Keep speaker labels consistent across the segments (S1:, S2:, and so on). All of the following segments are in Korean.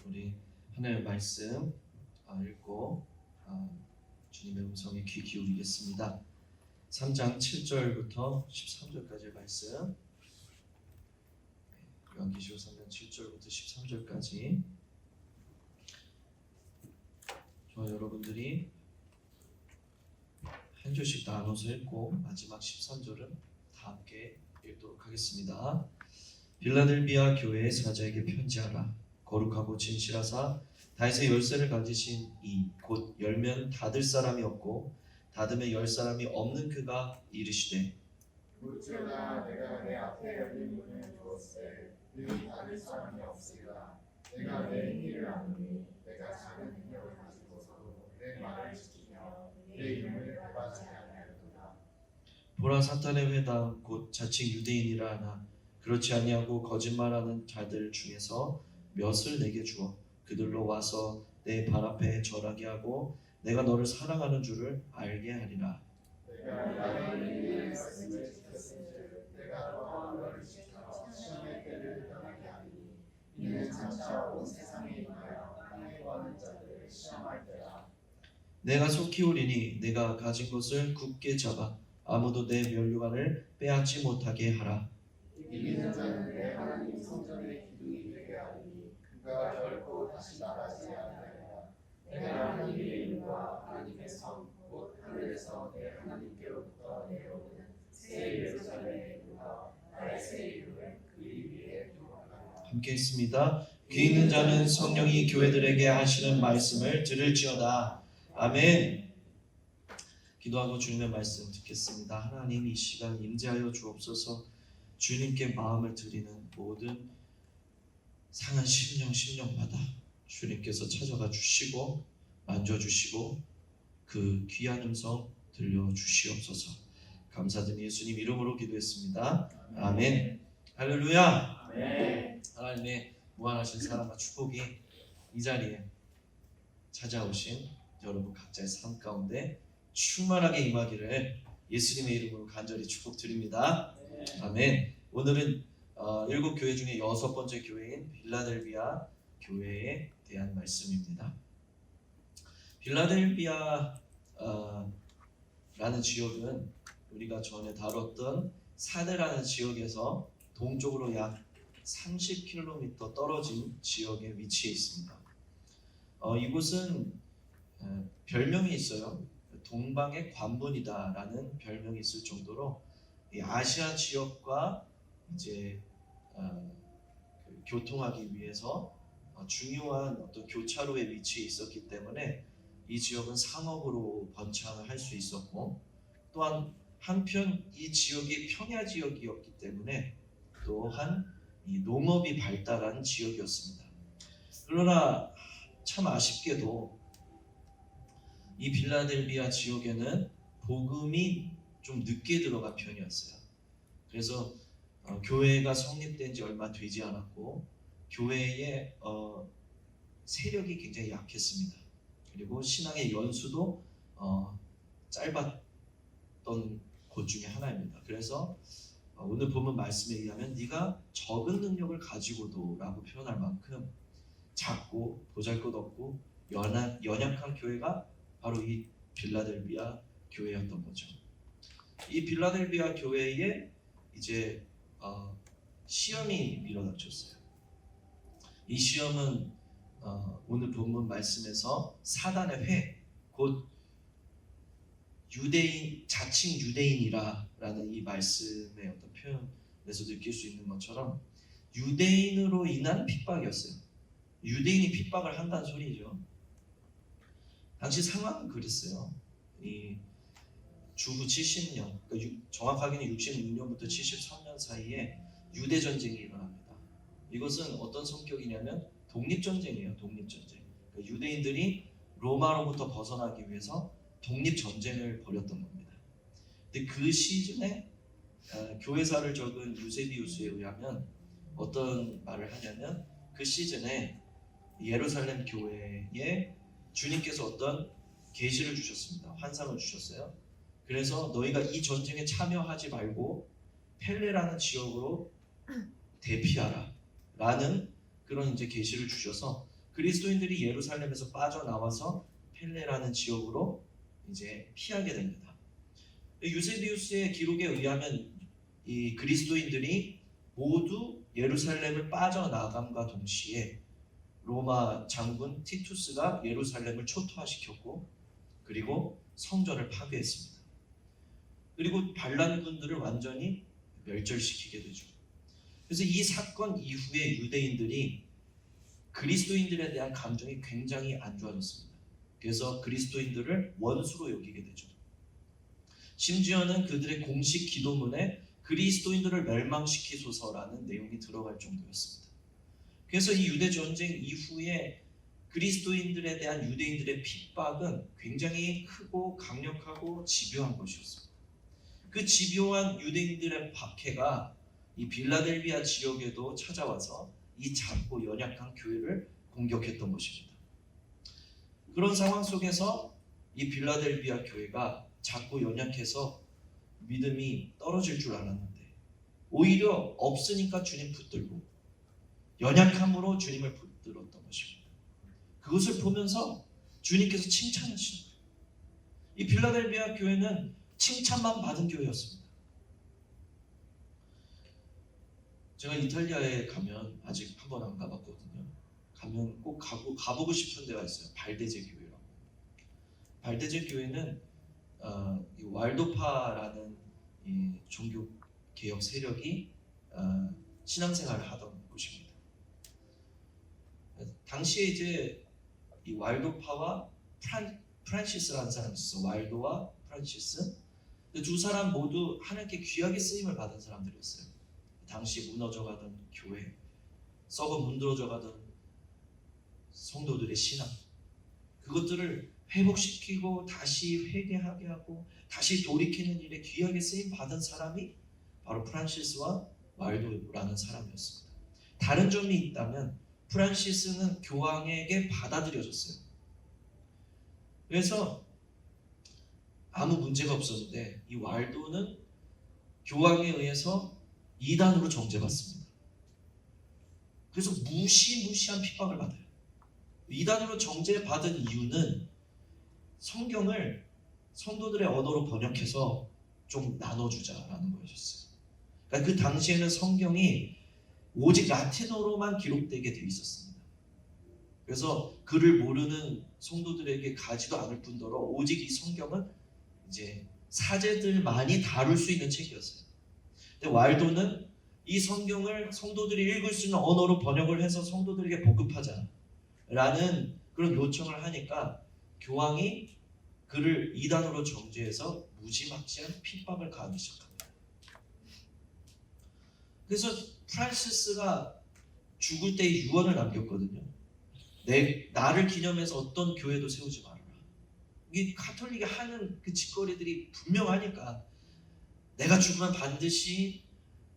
S1: 우리 하나님의 말씀 읽고 주님의 음성에 귀 기울이겠습니다. 3장 7절부터 13절까지의 말씀, 요한계시록 3장 7절부터 13절까지 저와 여러분들이 한 줄씩 나눠서 읽고 마지막 13절은 다 함께 읽도록 하겠습니다. 빌라델비아 교회의 사자에게 편지하라. 거룩하고 진실하사 다윗의 열쇠를 가지신 이 곧 열면 닫을 사람이 없고 닫으면 열 사람이 없는 그가 이르시되,
S2: 묻지어다 내가 내 앞에 열린 문을 두었으되 능히 닫을 사람이 없으리라. 내가 내 행위를 아노니 내가 작은 능력을 가지고서도 내 말을 지키며 내 이름을 배반하지 아니하였도다.
S1: 보라, 사탄의 회당 곧 자칭 유대인이라 하나 그렇지 아니하고 거짓말하는 자들 중에서 몇을 내게 주어 그들로 와서 내 발 앞에 절하게 하고 내가 너를 사랑하는 줄을 알게 하리라.
S2: 내가 너의 말씀을 지켰은즉 내가 또한 너를 지켜 시험의 때를 떠나게 하리니 이는 장차 온 세상에 임하여 땅에 거하는 자들을 시험할 때라.
S1: 내가 속히 오리니 내가 가진 것을 굳게 잡아 아무도 내 면류관을 빼앗지 못하게 하라.
S2: 이기는 자는 내 하나님 성전의 기둥이 되게 하리니 그가 결코 다시 나가지 아니하리라. 내가 하나님의 이름과 하나님의 성 곧 하늘에서 내 하나님께로부터 내려오는 새 예루살렘의 이름과 나의 새 이름을 그 위에 두어라.
S1: 함께 있습니다. 귀 있는 자는 성령이 교회들에게 하시는 말씀을 들을지어다. 아멘. 기도하고 주님의 말씀 듣겠습니다. 하나님, 이 시간 임재하여 주옵소서. 주님께 마음을 드리는 모든 상한 심령마다 주님께서 찾아가 주시고 만져주시고 그 귀한 음성 들려주시옵소서. 감사드리는 예수님 이름으로 기도했습니다. 아멘. 할렐루야.
S2: 아멘.
S1: 하나님의 무한하신 사랑과 축복이 이 자리에 찾아오신 여러분 각자의 삶 가운데 충만하게 임하기를 예수님의 이름으로 간절히 축복드립니다. 아멘. 오늘은 7교회 중에 6번째 교회인 빌라델비아 교회에 대한 말씀입니다. 빌라델비아 라는 지역은 우리가 전에 다뤘던 사대라는 지역에서 동쪽으로 약 30km 떨어진 지역에 위치해 있습니다. 이곳은 별명이 있어요. 동방의 관문이다라는 별명이 있을 정도로 이 아시아 지역과 이제 교통하기 위해서 중요한 어떤 교차로에 위치해 있었기 때문에 이 지역은 상업으로 번창을 할 수 있었고, 또한 한편 이 지역이 평야 지역이었기 때문에 또한 이 농업이 발달한 지역이었습니다. 그러나 참 아쉽게도 이 빌라델비아 지역에는 복음이 좀 늦게 들어간 편이었어요. 그래서 교회가 성립된 지 얼마 되지 않았고 교회의 세력이 굉장히 약했습니다. 그리고 신앙의 연수도 짧았던 곳 중에 하나입니다. 그래서 오늘 본문 말씀에 의하면 네가 적은 능력을 가지고도 라고 표현할 만큼 작고 보잘것없고 연약한 교회가 바로 이 빌라델비아 교회였던 거죠. 이 빌라델비아 교회에 이제 시험이 밀어닥쳤어요. 이 시험은 오늘 본문 말씀에서 사단의 회, 곧 유대인, 자칭 유대인이라라는 이 말씀의 어떤 표현에서 느낄 수 있는 것처럼 유대인으로 인한 핍박이었어요. 유대인이 핍박을 한다는 소리죠. 당시 상황은 그랬어요. 이 주후 70년, 그러니까 정확하게는 66년부터 73년 사이에 유대 전쟁이 일어납니다. 이것은 어떤 성격이냐면 독립전쟁이에요. 독립전쟁. 그러니까 유대인들이 로마로부터 벗어나기 위해서 독립전쟁을 벌였던 겁니다. 근데 그 시즌에 교회사를 적은 유세비우스에 의하면 어떤 말을 하냐면 그 시즌에 예루살렘 교회에 주님께서 어떤 계시를 주셨습니다. 환상을 주셨어요. 그래서 너희가 이 전쟁에 참여하지 말고 펠레라는 지역으로 대피하라 라는 그런 이제 계시를 주셔서 그리스도인들이 예루살렘에서 빠져나와서 펠레라는 지역으로 이제 피하게 됩니다. 유세비우스의 기록에 의하면 이 그리스도인들이 모두 예루살렘을 빠져나감과 동시에 로마 장군 티투스가 예루살렘을 초토화시켰고 그리고 성전을 파괴했습니다. 그리고 반란군들을 완전히 멸절시키게 되죠. 그래서 이 사건 이후에 유대인들이 그리스도인들에 대한 감정이 굉장히 안 좋아졌습니다. 그래서 그리스도인들을 원수로 여기게 되죠. 심지어는 그들의 공식 기도문에 그리스도인들을 멸망시키소서라는 내용이 들어갈 정도였습니다. 그래서 이 유대 전쟁 이후에 그리스도인들에 대한 유대인들의 핍박은 굉장히 크고 강력하고 집요한 것이었습니다. 그 집요한 유대인들의 박해가 이 빌라델비아 지역에도 찾아와서 이 작고 연약한 교회를 공격했던 것입니다. 그런 상황 속에서 이 빌라델비아 교회가 작고 연약해서 믿음이 떨어질 줄 알았는데 오히려 없으니까 주님 붙들고 연약함으로 주님을 붙들었던 것입니다. 그것을 보면서 주님께서 칭찬하시는 거예요. 이 빌라델비아 교회는 칭찬만 받은 교회였습니다. 제가 이탈리아에 가면 아직 한 번 안 가봤거든요. 가면 꼭 가보고 싶은 데가 있어요. 발데제 교회라고. 발데제 교회는 이 왈도파라는 이 종교 개혁 세력이 신앙생활을 하던 곳입니다. 당시에 이제 이 왈도파와 프란시스라는 사람이 있었어요. 왈도와 프란시스. 두 사람 모두 하나님께 귀하게 쓰임을 받은 사람들이었어요. 당시 무너져가던 교회, 썩어 문드러져가던 성도들의 신앙, 그것들을 회복시키고 다시 회개하게 하고 다시 돌이키는 일에 귀하게 쓰임 받은 사람이 바로 프란시스와 왈도라는 사람이었습니다. 다른 점이 있다면 프란시스는 교황에게 받아들여졌어요. 그래서 아무 문제가 없었는데 이 왈도는 교황에 의해서 이단으로 정죄받습니다. 그래서 무시무시한 핍박을 받아요. 이단으로 정죄받은 이유는 성경을 성도들의 언어로 번역해서 좀 나눠주자라는 거였어요. 그러니까 그 당시에는 성경이 오직 라틴어로만 기록되게 되어 있었습니다. 그래서 글을 모르는 성도들에게 가지도 않을 뿐더러 오직 이 성경은 이제 사제들만이 다룰 수 있는 책이었어요. 근데 왈도는 이 성경을 성도들이 읽을 수 있는 언어로 번역을 해서 성도들에게 보급하자라는 그런 요청을 하니까 교황이 그를 이단으로 정죄해서 무지막지한 핍박을 가하기 시작합니다. 그래서 프란시스가 죽을 때 유언을 남겼거든요. 나를 기념해서 어떤 교회도 세우지 말아라. 이게 가톨릭이 하는 그 짓거리들이 분명하니까 내가 죽으면 반드시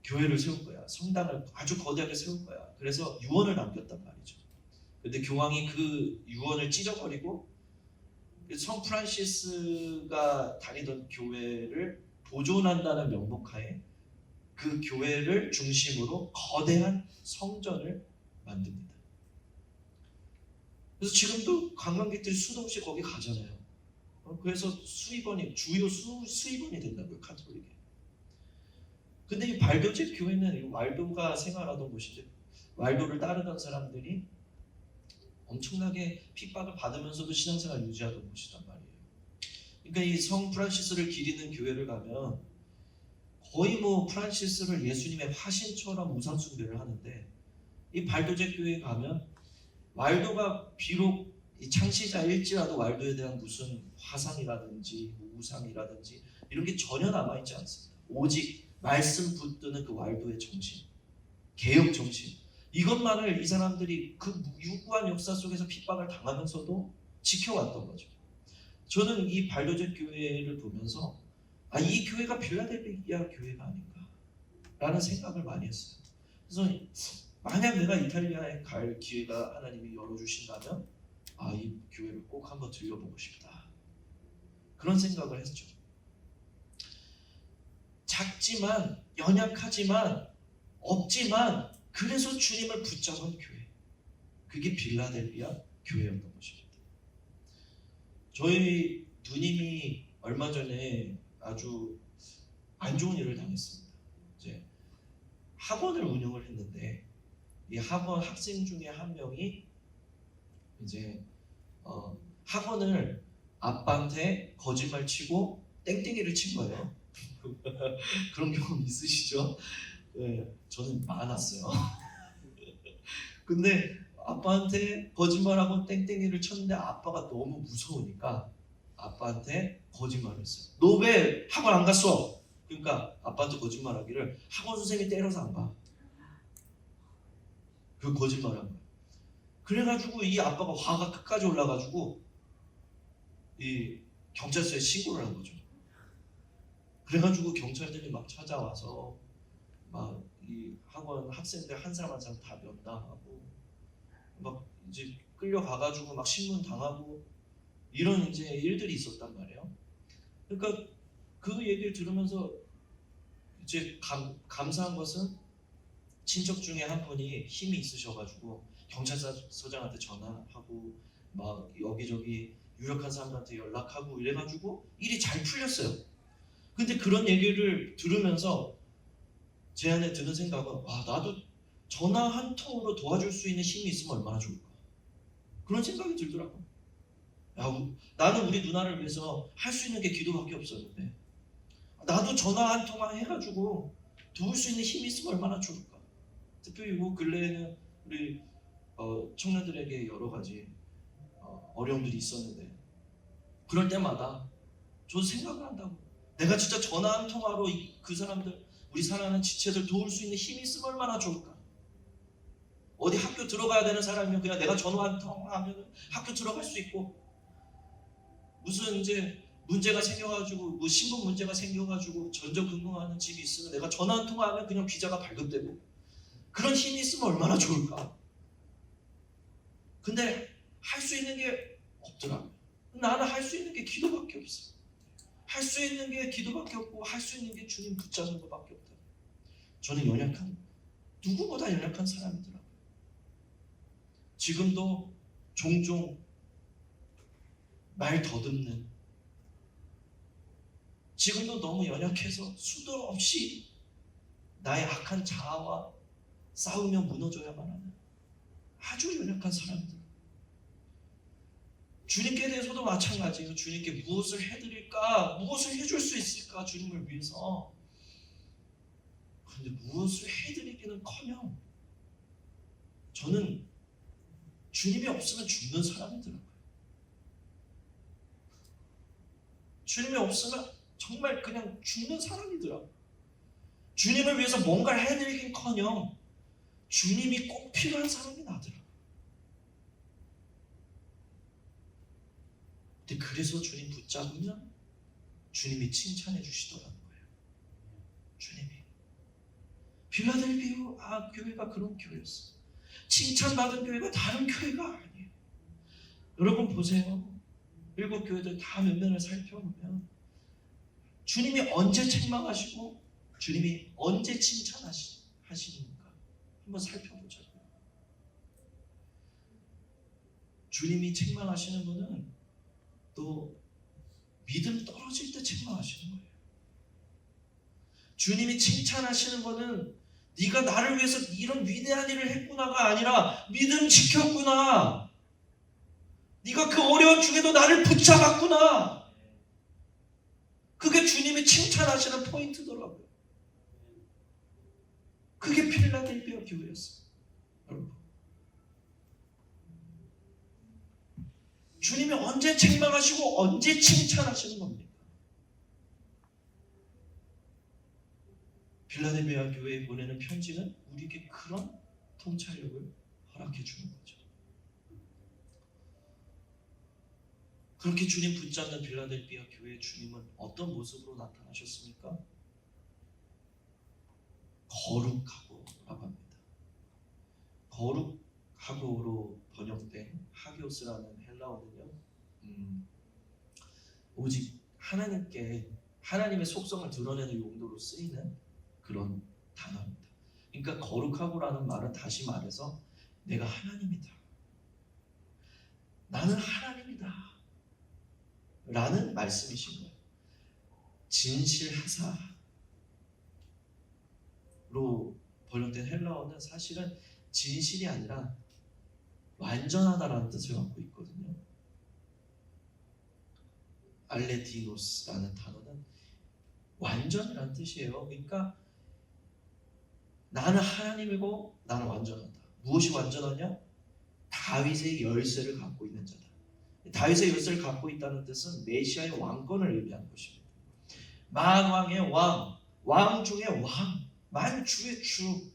S1: 교회를 세울 거야. 성당을 아주 거대하게 세울 거야. 그래서 유언을 남겼단 말이죠. 근데 교황이 그 유언을 찢어버리고 성 프란시스가 다니던 교회를 보존한다는 명목하에 그 교회를 중심으로 거대한 성전을 만듭니다. 그래서 지금도 관광객들이 수도 없이 거기 가잖아요. 그래서 주요 수입원이 된다고요, 가톨릭에. 근데 이 발도제 교회는 왈도가 생활하던 곳인데 왈도를 따르던 사람들이 엄청나게 핍박을 받으면서도 신앙생활 유지하던 곳이란 말이에요. 그러니까 이 성 프란시스를 기리는 교회를 가면 거의 프란시스를 예수님의 화신처럼 우상 숭배를 하는데 이 발도제 교회에 가면 왈도가 비록 이 창시자일지라도 왈도에 대한 무슨 화상이라든지 우상이라든지 이런 게 전혀 남아있지 않습니다. 오직 말씀 붙드는 그 왈도의 정신, 개혁 정신, 이것만을 이 사람들이 그 유구한 역사 속에서 핍박을 당하면서도 지켜왔던 거죠. 저는 이 발도제 교회를 보면서 이 교회가 빌라델비아 교회가 아닌가 라는 생각을 많이 했어요. 그래서 만약 내가 이탈리아에 갈 기회가 하나님이 열어주신다면 이 교회를 꼭 한번 들려보고 싶다, 그런 생각을 했죠. 작지만 연약하지만 없지만 그래서 주님을 붙잡은 교회, 그게 빌라델비아 교회였던 것입니다. 저희 누님이 얼마 전에 아주 안 좋은 일을 당했습니다. 이제 학원을 운영을 했는데 이 학원 학생 중에 한 명이 이제 학원을 아빠한테 거짓말 치고 땡땡이를 친 거예요. 그런 경험 있으시죠? 네, 저는 많았어요. 근데 아빠한테 거짓말하고 땡땡이를 쳤는데 아빠가 너무 무서우니까 아빠한테 거짓말을 했어요. 너 왜 학원 안 갔어? 그러니까 아빠한테 거짓말하기를 학원 선생님이 때려서 안 가. 그 거짓말한 거야. 그래가지고 이 아빠가 화가 끝까지 올라가지고 이 경찰서에 신고를 한 거죠. 그래가지고 경찰들이 막 찾아와서 막 이 학원 학생들 한 사람 한 사람 다 면담하고 막 이제 끌려가가지고 막 신문 당하고 이런 이제 일들이 있었단 말이에요. 그러니까 그 얘기를 들으면서 이제 감사한 것은 친척 중에 한 분이 힘이 있으셔가지고 경찰서장한테 전화하고 막 여기저기 유력한 사람들한테 연락하고 이래가지고 일이 잘 풀렸어요. 근데 그런 얘기를 들으면서 제 안에 드는 생각은 와, 나도 전화 한 통으로 도와줄 수 있는 힘이 있으면 얼마나 좋을까, 그런 생각이 들더라고요. 야, 나는 우리 누나를 위해서 할 수 있는 게 기도밖에 없었는데 나도 전화 한 통만 해가지고 도울 수 있는 힘이 있으면 얼마나 좋을까. 특별히 뭐 근래에는 우리 청년들에게 여러 가지 어려움들이 있었는데 그럴 때마다 저도 생각을 한다고. 내가 진짜 전화 한 통화로 그 사람들, 우리 사랑하는 지체들 도울 수 있는 힘이 있으면 얼마나 좋을까. 어디 학교 들어가야 되는 사람이면 그냥 내가 전화 한 통화하면 학교 들어갈 수 있고, 무슨 이제 문제가 생겨가지고 뭐 신분 문제가 생겨가지고 전전긍긍하는 집이 있으면 내가 전화 한 통화하면 그냥 비자가 발급되고, 그런 힘이 있으면 얼마나 좋을까. 근데 할 수 있는 게 없더라고요. 나는 할 수 있는 게 기도밖에 없어. 할 수 있는 게 기도밖에 없고 할 수 있는 게 주님 붙잡는 것밖에 없다. 저는 누구보다 연약한 사람이더라고요. 지금도 종종 말 더듬는, 지금도 너무 연약해서 수도 없이 나의 악한 자아와 싸우며 무너져야만 하는 아주 연약한 사람들. 주님께 대해서도 마찬가지예요. 주님께 무엇을 해드릴까, 무엇을 해줄 수 있을까, 주님을 위해서. 그런데 무엇을 해드리기는커녕 저는 주님이 없으면 죽는 사람이더라고요. 주님이 없으면 정말 그냥 죽는 사람이더라고요. 주님을 위해서 뭔가를 해드리긴커녕 주님이 꼭 필요한 사람이 나더라고요. 근데 그래서 주님 붙잡으면 주님이 칭찬해 주시더라는 거예요. 주님이. 빌라델비아 교회가 그런 교회였어요. 칭찬받은 교회가 다른 교회가 아니에요. 여러분 보세요. 7교회들 다 면면을 살펴보면 주님이 언제 책망하시고 주님이 언제 칭찬하시는가 한번 살펴보자고요. 주님이 책망하시는 분은 또 믿음 떨어질 때 책망하시는 거예요. 주님이 칭찬하시는 거는 네가 나를 위해서 이런 위대한 일을 했구나가 아니라 믿음 지켰구나, 네가 그 어려운 중에도 나를 붙잡았구나, 그게 주님이 칭찬하시는 포인트더라고요. 그게 필라델비아 교회였어요. 여러분, 주님이 언제 책망하시고 언제 칭찬하시는 겁니까? 필라델비아 교회에 보내는 편지는 우리에게 그런 통찰력을 허락해 주는 거죠. 그렇게 주님 붙잡는 필라델비아 교회의 주님은 어떤 모습으로 나타나셨습니까? 거룩하고라고 합니다. 거룩하고로 번역된 하기오스라는 헬라어는요, 오직 하나님의 속성을 드러내는 용도로 쓰이는 그런 단어입니다. 그러니까 거룩하고라는 말은 다시 말해서 내가 하나님이다, 나는 하나님이다 라는 말씀이신 거예요. 진실하사로 번역된 헬라어는 사실은 진실이 아니라 완전하다라는 뜻을 갖고 있거든요. 알레디노스라는 단어는 완전이라는 뜻이에요. 그러니까 나는 하나님이고 나는 완전하다. 무엇이 완전하냐? 다윗의 열쇠를 갖고 있는 자다. 다윗의 열쇠를 갖고 있다는 뜻은 메시아의 왕권을 의미하는 것입니다. 만왕의 왕, 왕 중의 왕, 만주의 주,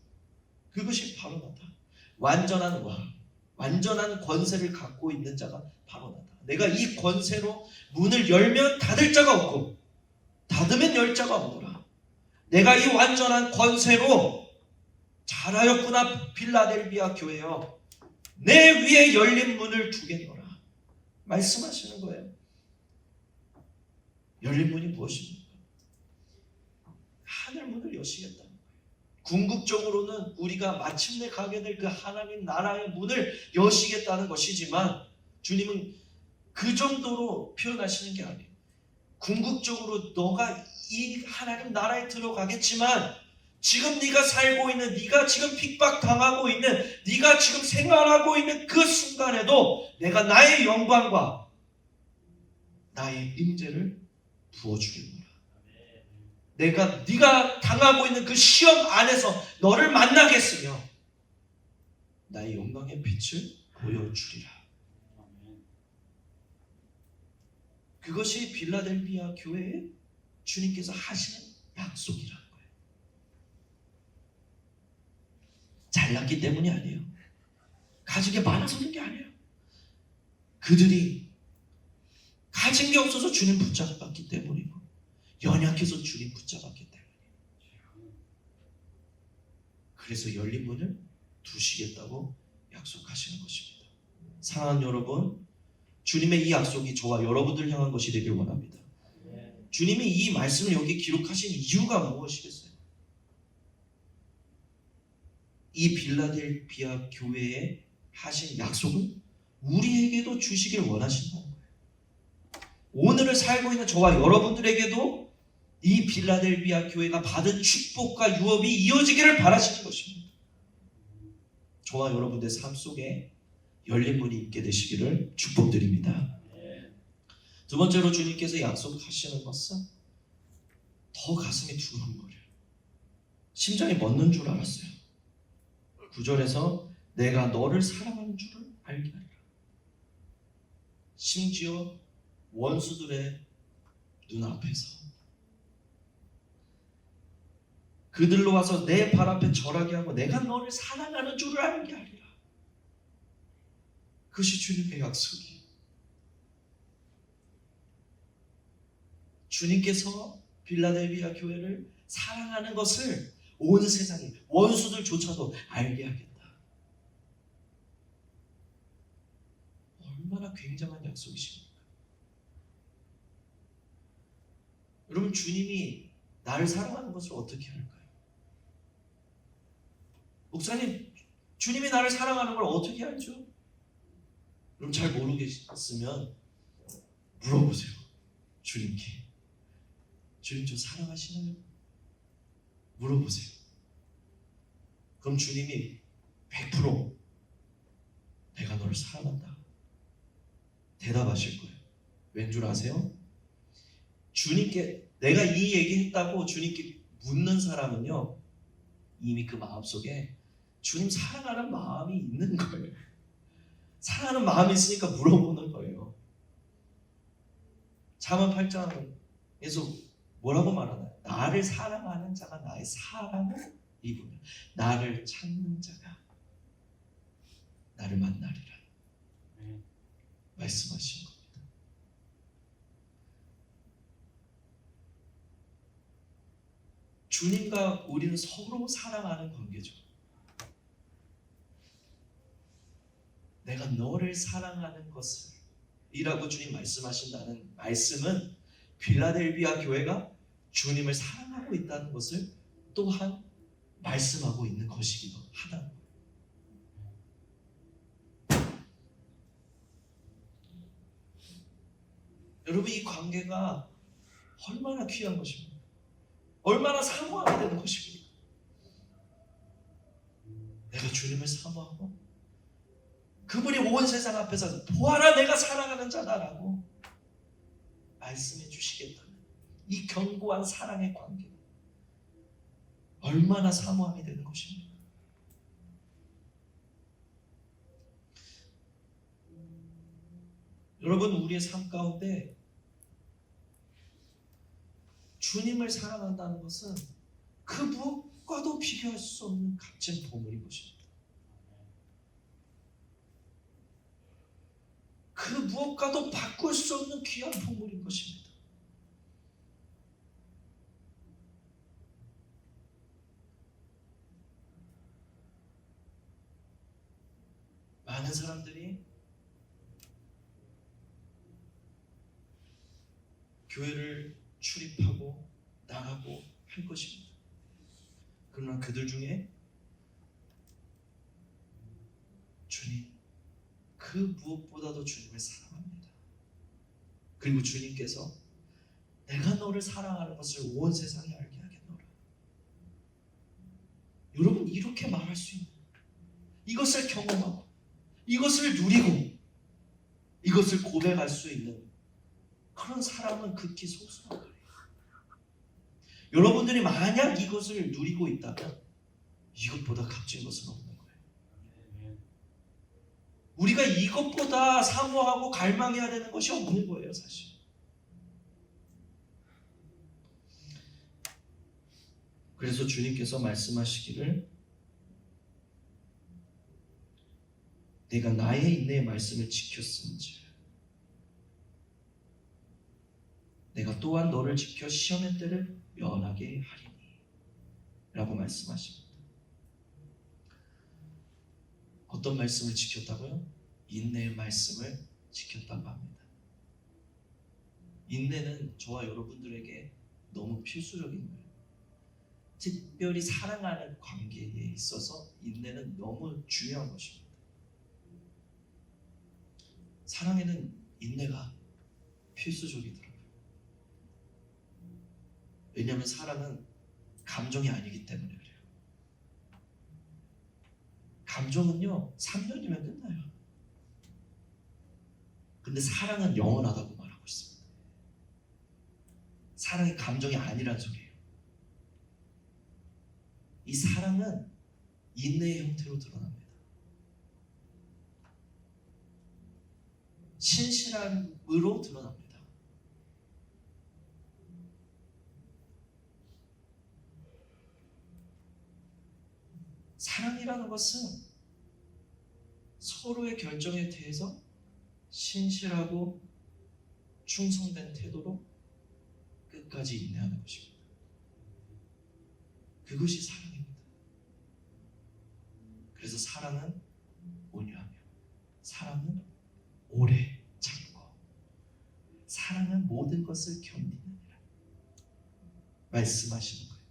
S1: 그것이 바로 나다. 완전한 왕, 완전한 권세를 갖고 있는 자가 바로 나다. 내가 이 권세로 문을 열면 닫을 자가 없고 닫으면 열 자가 없노라. 내가 이 완전한 권세로 잘하였구나 필라델비아 교회여, 내 위에 열린 문을 두겠노라 말씀하시는 거예요. 열린 문이 무엇입니까? 하늘 문을 여시겠다는 거예요. 궁극적으로는 우리가 마침내 가게 될 그 하나님 나라의 문을 여시겠다는 것이지만 주님은 그 정도로 표현하시는 게 아니에요. 궁극적으로 너가 이 하나님 나라에 들어가겠지만 지금 네가 살고 있는, 네가 지금 핍박당하고 있는, 네가 지금 생활하고 있는 그 순간에도 내가 나의 영광과 나의 임재를 부어주겠노라. 네가 당하고 있는 그 시험 안에서 너를 만나겠으며 나의 영광의 빛을 보여주리라. 그것이 빌라델비아 교회에 주님께서 하시는 약속이라는 거예요. 잘났기 때문이 아니에요. 가진 게 많아서 그런 게 아니에요. 그들이 가진 게 없어서 주님 붙잡았기 때문이고 연약해서 주님 붙잡았기 때문이에요. 그래서 열린 문을 두시겠다고 약속하시는 것입니다. 사랑하는 여러분, 주님의 이 약속이 저와 여러분들 향한 것이 되길 원합니다. 주님이 이 말씀을 여기 기록하신 이유가 무엇이겠어요? 이 빌라델비아 교회에 하신 약속을 우리에게도 주시길 원하신다는 거예요. 오늘을 살고 있는 저와 여러분들에게도 이 빌라델비아 교회가 받은 축복과 유업이 이어지기를 바라시는 것입니다. 저와 여러분들의 삶 속에 열린 문이 있게 되시기를 축복드립니다. 두 번째로 주님께서 약속하시는 것은 더 가슴이 두근거려요. 심장이 멎는 줄 알았어요. 9절에서 내가 너를 사랑하는 줄을 알게 하리라. 심지어 원수들의 눈앞에서 그들로 와서 내 발 앞에 절하게 하고 내가 너를 사랑하는 줄을 알게 하리라. 그것이 주님의 약속이에요. 주님께서 빌라델비아 교회를 사랑하는 것을 온 세상이, 원수들조차도 알게 하겠다. 얼마나 굉장한 약속이십니까? 여러분, 주님이 나를 사랑하는 것을 어떻게 할까요? 목사님, 주님이 나를 사랑하는 걸 어떻게 알죠? 여러분, 잘 모르겠으면 물어보세요. 주님께. 주님, 저 사랑하시나요? 물어보세요. 그럼 주님이 100% 내가 너를 사랑한다 대답하실 거예요. 왠 줄 아세요? 주님께 내가 이 얘기했다고 주님께 묻는 사람은요, 이미 그 마음속에 주님 사랑하는 마음이 있는 거예요. 사랑하는 마음이 있으니까 물어보는 거예요. 잠언 8장에서 뭐라고 말하나요? 나를 사랑하는 자가 나의 사랑을 입으며 나를 찾는 자가 나를 만나리라 말씀하신 겁니다. 주님과 우리는 서로 사랑하는 관계죠. 내가 너를 사랑하는 것을 이라고 주님 말씀하신다는 말씀은 빌라델비아 교회가 주님을 사랑하고 있다는 것을 또한 말씀하고 있는 것이기도 하다는 거예요. 여러분, 이 관계가 얼마나 귀한 것입니까? 얼마나 사모하게 되는 것입니까? 내가 주님을 사모하고 그분이 온 세상 앞에서 보아라 내가 사랑하는 자다라고 말씀해 주시겠다면 이 견고한 사랑의 관계가 얼마나 사모하게 되는 것입니까? 여러분, 우리의 삶 가운데 주님을 사랑한다는 것은 그 무엇과도 비교할 수 없는 값진 보물인 것입니다. 그 무엇과도 바꿀 수 없는 귀한 보물인 것입니다. 많은 사람들이 교회를 출입하고 나가고 할 것입니다. 그러나 그들 중에 주님, 그 무엇보다도 주님을 사랑합니다. 그리고 주님께서 내가 너를 사랑하는 것을 온 세상에 알게 하겠노라. 여러분, 이렇게 말할 수 있는, 이것을 경험하고 이것을 누리고 이것을 고백할 수 있는 그런 사람은 극히 소수한 거예요. 여러분들이 만약 이것을 누리고 있다면 이것보다 값진 것은 없는 거예요. 우리가 이것보다 사모하고 갈망해야 되는 것이 없는 거예요, 사실. 그래서 주님께서 말씀하시기를 내가 나의 인내의 말씀을 지켰은지 내가 또한 너를 지켜 시험의 때를 면하게 하리니 라고 말씀하십니다. 어떤 말씀을 지켰다고요? 인내의 말씀을 지켰다고 합니다. 인내는 저와 여러분들에게 너무 필수적인 거예요. 특별히 사랑하는 관계에 있어서 인내는 너무 중요한 것입니다. 사랑에는 인내가 필수적이더라고요. 왜냐하면 사랑은 감정이 아니기 때문에 그래요. 감정은요 3년이면 끝나요. 근데 사랑은 영원하다고 말하고 있습니다. 사랑이 감정이 아니란 소리예요. 이 사랑은 인내의 형태로 드러납니다. 신실함으로 드러납니다. 사랑이라는 것은 서로의 결정에 대해서 신실하고 충성된 태도로 끝까지 인내하는 것입니다. 그것이 사랑입니다. 그래서 사랑은 온유하며 사랑은 오래 참고 사랑은 모든 것을 견디느니라 말씀하시는 거예요.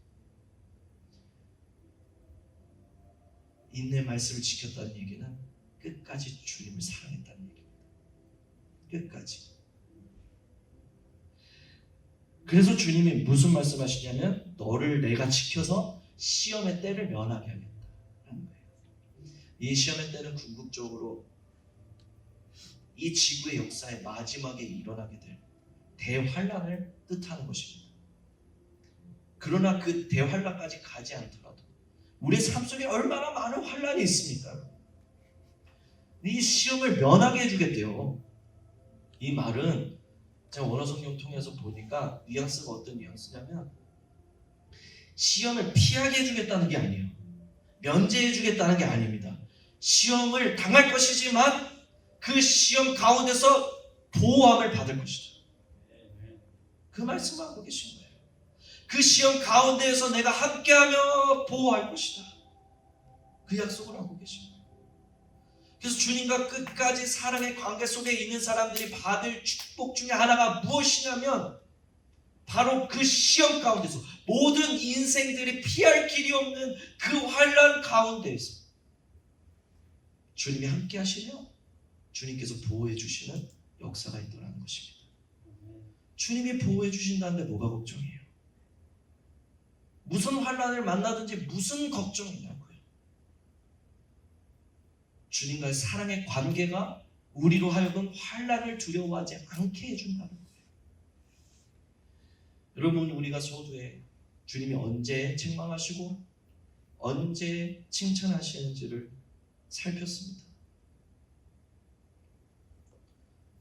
S1: 인내 말씀을 지켰다는 얘기는 끝까지 주님을 사랑했다는 얘기입니다. 끝까지. 그래서 주님이 무슨 말씀하시냐면 너를 내가 지켜서 시험의 때를 면하게 하겠다라는 거예요. 이 시험의 때는 궁극적으로 이 지구의 역사의 마지막에 일어나게 될 대환란을 뜻하는 것입니다. 그러나 그 대환란까지 가지 않더라도 우리 삶 속에 얼마나 많은 환란이 있습니까? 이 시험을 면하게 해주겠대요. 이 말은 제가 원어 성경 통해서 보니까 뉘앙스가 어떤 뉘앙스냐면 시험을 피하게 해주겠다는 게 아니에요. 면제해주겠다는 게 아닙니다. 시험을 당할 것이지만 그 시험 가운데서 보호함을 받을 것이죠. 그 말씀을 하고 계신 거예요. 그 시험 가운데에서 내가 함께하며 보호할 것이다. 그 약속을 하고 계신 거예요. 그래서 주님과 끝까지 사랑의 관계 속에 있는 사람들이 받을 축복 중에 하나가 무엇이냐면 바로 그 시험 가운데서 모든 인생들이 피할 길이 없는 그 환난 가운데에서 주님이 함께 하시며 주님께서 보호해 주시는 역사가 있더라는 것입니다. 주님이 보호해 주신다는데 뭐가 걱정이에요? 무슨 환난을 만나든지 무슨 걱정이냐고요. 주님과의 사랑의 관계가 우리로 하여금 환난을 두려워하지 않게 해준다는 거예요. 여러분, 우리가 서두에 주님이 언제 책망하시고 언제 칭찬하시는지를 살폈습니다.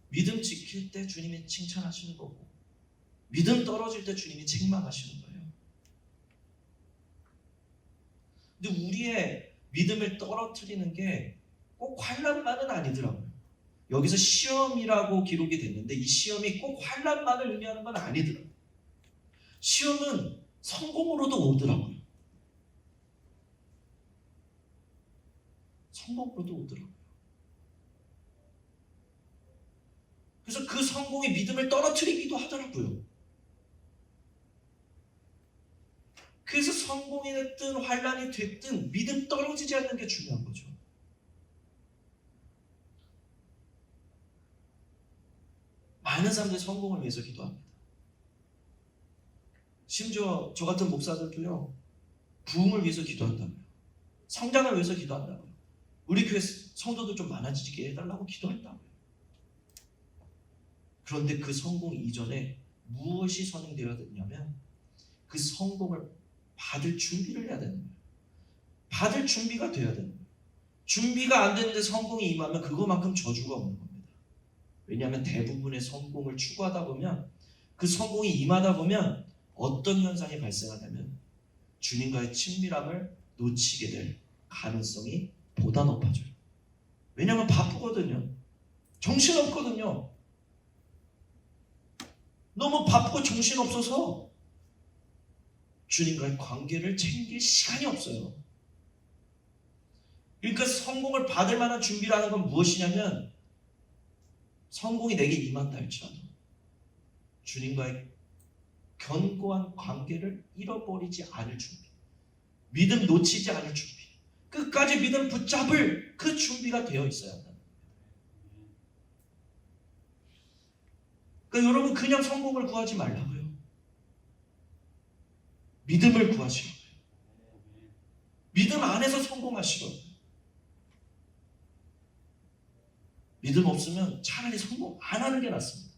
S1: 믿음 지킬 때 주님이 칭찬하시는 거고, 믿음 떨어질 때 주님이 책망하시는 거예요. 근데 우리의 믿음을 떨어뜨리는 게 꼭 환난만은 아니더라고요. 여기서 시험이라고 기록이 됐는데 이 시험이 꼭 환난만을 의미하는 건 아니더라고요. 시험은 성공으로도 오더라고요. 성공으로도 오더라고요. 그래서 그 성공이 믿음을 떨어뜨리기도 하더라고요. 그래서 성공이 됐든 환난이 됐든 믿음 떨어지지 않는 게 중요한 거죠. 많은 사람들이 성공을 위해서 기도합니다. 심지어 저 같은 목사들도요, 부흥을 위해서 기도한다고요. 성장을 위해서 기도한다고요. 우리 교회 성도들 좀 많아지게 해달라고 기도한다고요. 그런데 그 성공 이전에 무엇이 선행되어야 되냐면 그 성공을 받을 준비를 해야 되는 거예요. 받을 준비가 돼야 되는 거예요. 준비가 안 되는데 성공이 임하면 그거만큼 저주가 없는 겁니다. 왜냐하면 대부분의 성공을 추구하다 보면 그 성공이 임하다 보면 어떤 현상이 발생하냐면 주님과의 친밀함을 놓치게 될 가능성이 보다 높아져요. 왜냐하면 바쁘거든요. 정신없거든요. 너무 바쁘고 정신없어서 주님과의 관계를 챙길 시간이 없어요. 그러니까 성공을 받을 만한 준비라는 건 무엇이냐면 성공이 내게 임한다 할지라도 주님과의 견고한 관계를 잃어버리지 않을 준비, 믿음 놓치지 않을 준비, 끝까지 믿음 붙잡을 그 준비가 되어 있어야 한다. 그러니까 여러분, 그냥 성공을 구하지 말라고요. 믿음을 구하시라고요. 믿음 안에서 성공하시라고요. 믿음 없으면 차라리 성공 안 하는 게 낫습니다.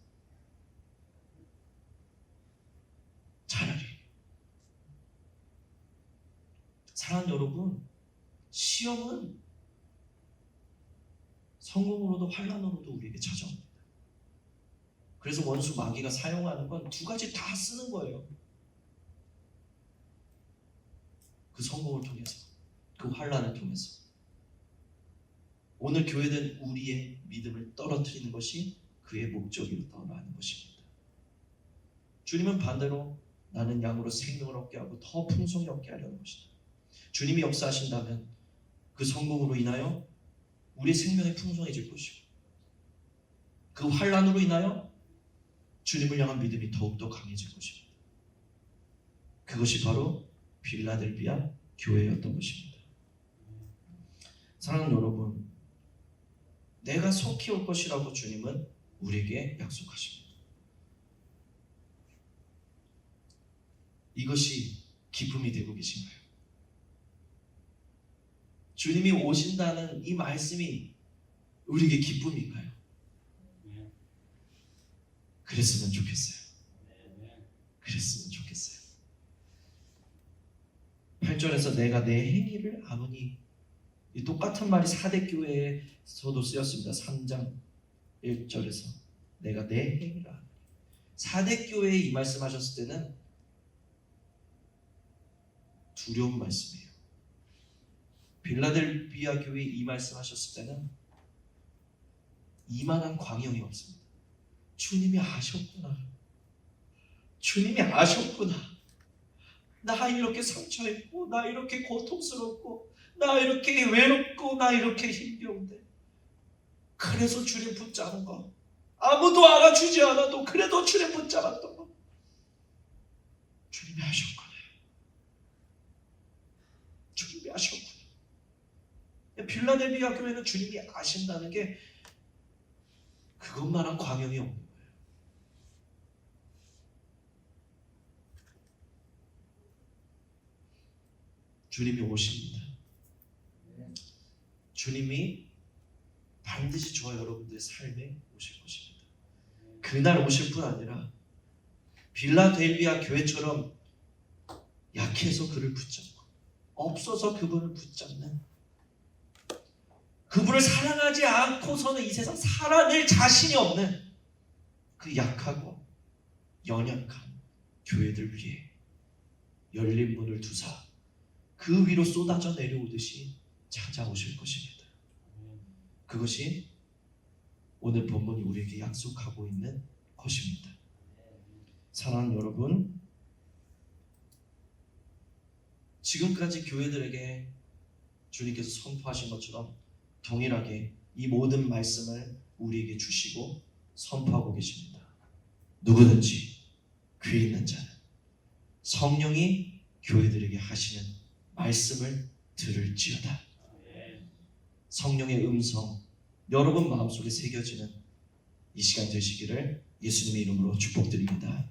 S1: 차라리. 사랑하는 여러분, 시험은 성공으로도 환난으로도 우리에게 찾아옵니다. 그래서 원수 마귀가 사용하는 건 두 가지 다 쓰는 거예요. 그 성공을 통해서, 그 환난을 통해서. 오늘 교회된 우리의 믿음을 떨어뜨리는 것이 그의 목적이었다고 하는 것입니다. 주님은 반대로 나는 양으로 생명을 얻게 하고 더 풍성히 얻게 하려는 것이다. 주님이 역사하신다면 그 성공으로 인하여 우리의 생명이 풍성해질 것이고 그 환난으로 인하여 주님을 향한 믿음이 더욱더 강해질 것입니다. 그것이 바로 빌라델비아 교회였던 것입니다. 사랑하는 여러분, 내가 속히 올 것이라고 주님은 우리에게 약속하십니다. 이것이 기쁨이 되고 계신가요? 주님이 오신다는 이 말씀이 우리에게 기쁨인가요? 그랬으면 좋겠어요. 그랬으면 좋겠어요. 8절에서 내가 내 행위를 아노니, 이 똑같은 말이 사대교회에서도 쓰였습니다. 3장 1절에서 내가 내 행위를 아노니. 사대교회에 이 말씀하셨을 때는 두려운 말씀이에요. 빌라델비아 교회에 이 말씀하셨을 때는 이만한 광영이 없습니다. 주님이 아셨구나. 주님이 아셨구나. 나 이렇게 상처했고, 나 이렇게 고통스럽고, 나 이렇게 외롭고, 나 이렇게 힘겨운데 그래서 주님 붙잡은 거, 아무도 알아주지 않아도 그래도 주님 붙잡았던 거 주님이 아셨구나. 주님이 아셨구나. 빌라델비아 교회는 주님이 아신다는 게 그것만한 광영이 없는 거예요. 주님이 오십니다. 주님이 반드시 저와 여러분들의 삶에 오실 것입니다. 그날 오실 뿐 아니라 빌라델비아 교회처럼 약해서 그를 붙잡고 없어서 그분을 붙잡는, 그분을 사랑하지 않고서는 이 세상 살아낼 자신이 없는 그 약하고 연약한 교회들 위해 열린 문을 두사 그 위로 쏟아져 내려오듯이 찾아오실 것입니다. 그것이 오늘 본문이 우리에게 약속하고 있는 것입니다. 사랑하는 여러분, 지금까지 교회들에게 주님께서 선포하신 것처럼 동일하게 이 모든 말씀을 우리에게 주시고 선포하고 계십니다. 누구든지 귀 있는 자는 성령이 교회들에게 하시는 말씀을 들을지어다. 성령의 음성 여러분 마음속에 새겨지는 이 시간 되시기를 예수님의 이름으로 축복드립니다.